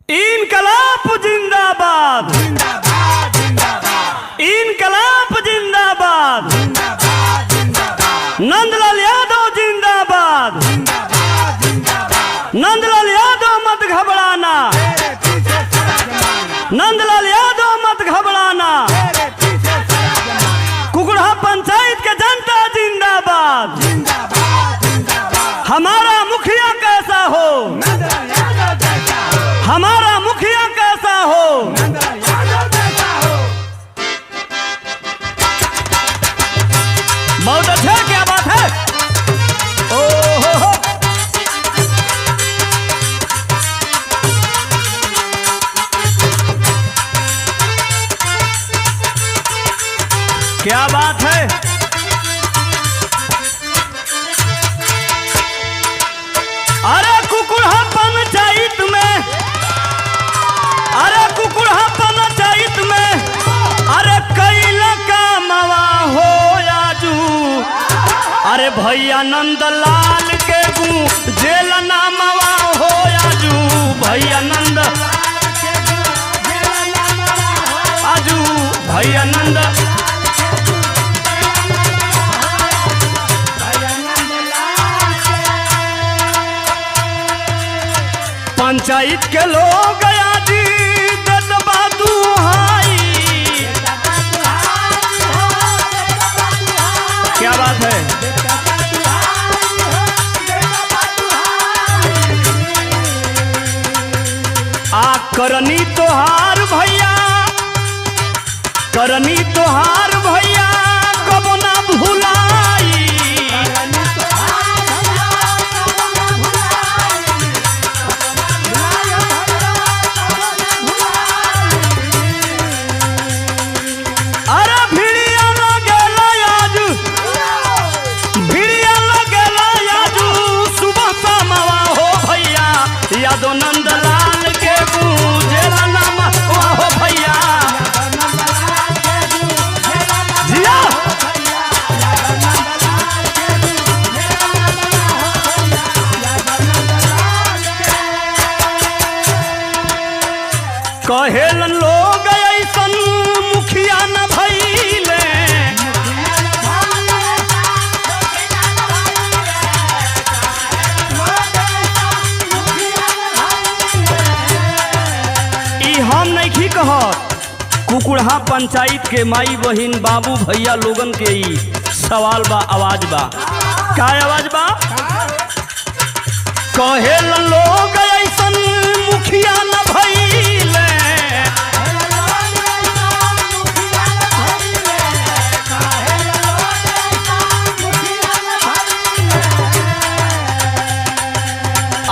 इनकलाब जिंदाबाद, जिंदाबाद जिंदाबाद, इनकलाब जिंदाबाद, जिंदाबाद जिंदाबाद, नंदलाल यादव जिंदाबाद, जिंदाबाद जिंदाबाद, नंदलाल यादव मत घबराना, तेरे पीछे सारा जमाना, नंदलाल यादव मत घबराना, तेरे पीछे सारा जमाना, कुकुड़ा पंचायत के जनता जिंदाबाद, जिंदाबाद जिंदाबाद, हमारा मुखिया कैसा हो, नंदलाल यादव जैसा हो, हमारा मुखिया कैसा हो, नंदलाल यादव जैसा हो। बहुत अच्छा, क्या बात है। ओहो क्या बात है। अरे कुकुड़ा पंचायत में, अरे कुकुड़ा पंचायत में, अरे कैला का मवा हो आजू, अरे भैया नंदलाल के गू जेल नामवा हो आजू, भैया नंद आजू, भैया नंद पंचायत के लोग आजी दतबा दुहाई, क्या बात है। आ करनी तोहार भैया, करनी तोहार भैया कबो ना भुलाई, अरे भिड़िया लगेला आजू, भिड़िया लगेला आजू, सुबह शामवा हो भैया यादव नंदलाल के गुजेला नामा हो भैया जिया। कहेलन लोग ऐसन मुखिया न भइले, ई हम नहीं कहत, कुकुड़ा पंचायत के माई बहिन बाबू भैया लोगन के ई सवाल बा, आवाज बा, का आवाज बा। कहेलन लोग ऐसन मुखिया न भइले,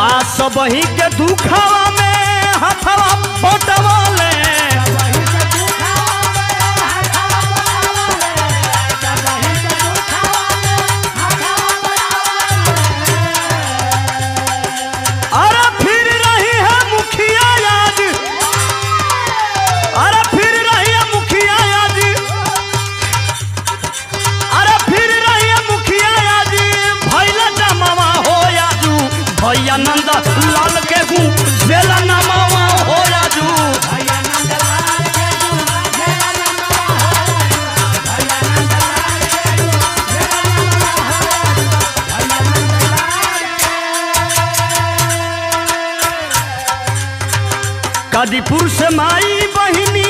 आ सबही के दुखावा में हथवा बटवाले, अरे फिर रही है मुखिया आज, अरे फिर रही है मुखिया आज, अरे फिर रही है मुखिया आज, भैला जमावा हो आजू, भैया नंद लाल के गू जेला नमावा हो आजू, कादीपुर से माई बहिनी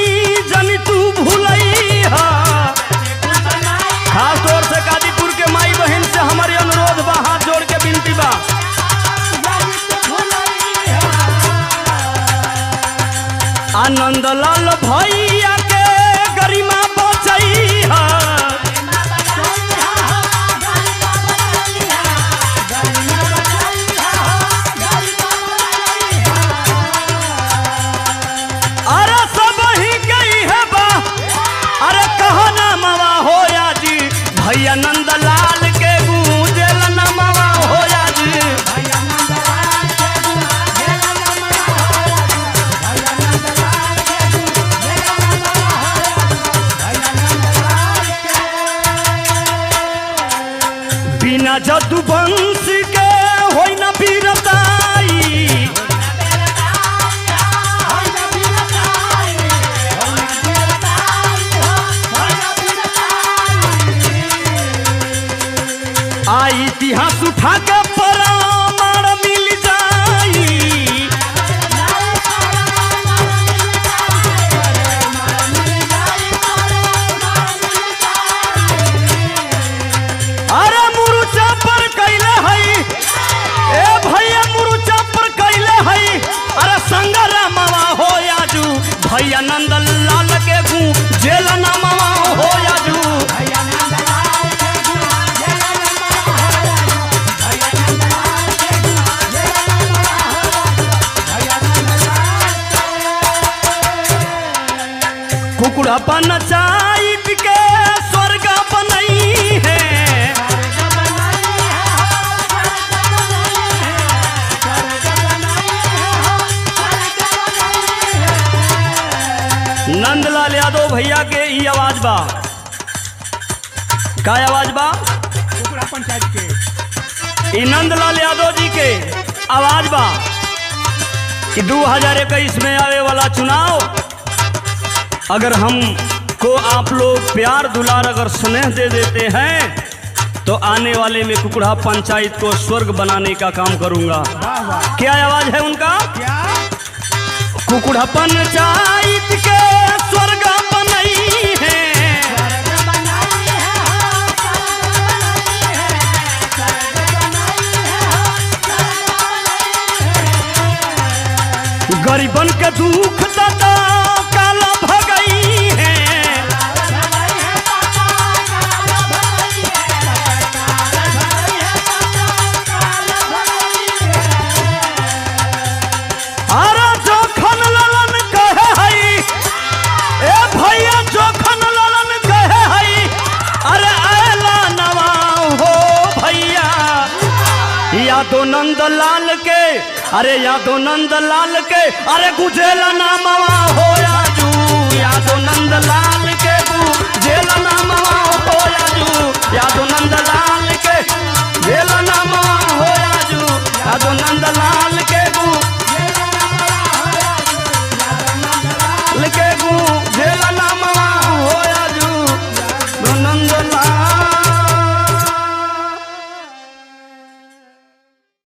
जनी तू भूलई हा, खास तौर से कादीपुर के माई बहन से हमारी अनुरोध बा, हाथ जोड़ के विनती बा, आनंदलाल भैया के गरिमा बचई हा, अरे सब ही गई है बा, अरे कहना मवा हो आजी, भैया नंदलाल के गूंजेल नमवा हो आजी, बिना जदू वंश के होई न बीरताई, खाके परामण मिल जाई। अरे मुरुचा पर कैले हई, ए भैया मुरुचा पर कैले हई। अरे संगरामवा हो आजू भैया नंद लाल के गूं जेल नामवा हो आजू। कुकुड़ा पंचायत के स्वर्ग बनई है। नंदलाल यादव भैया के ई आवाज बा। का आवाज बा? कुकुड़ा पंचायत के ई नंदलाल यादव जी के आवाज बा कि 2021 में आवे वाला चुनाव अगर हम को आप लोग प्यार दुलार अगर स्नेह दे देते हैं तो आने वाले में कुकुड़ा पंचायत को स्वर्ग बनाने का काम करूंगा। वाह वाह क्या आवाज है उनका? क्या कुकुड़ा पंचायत के स्वर्ग बनई है। गरीबन के दुख दाता काला भगई है। अरे जोखन ललन कहे हई, ए भैया जोखन ललन कहे हई। अरे आयला नवा हो भैया यादो नंद लाल के। अरे यादो नंद लाल के अरे गुजेला नामवा हो आजू यादो नंद लाल।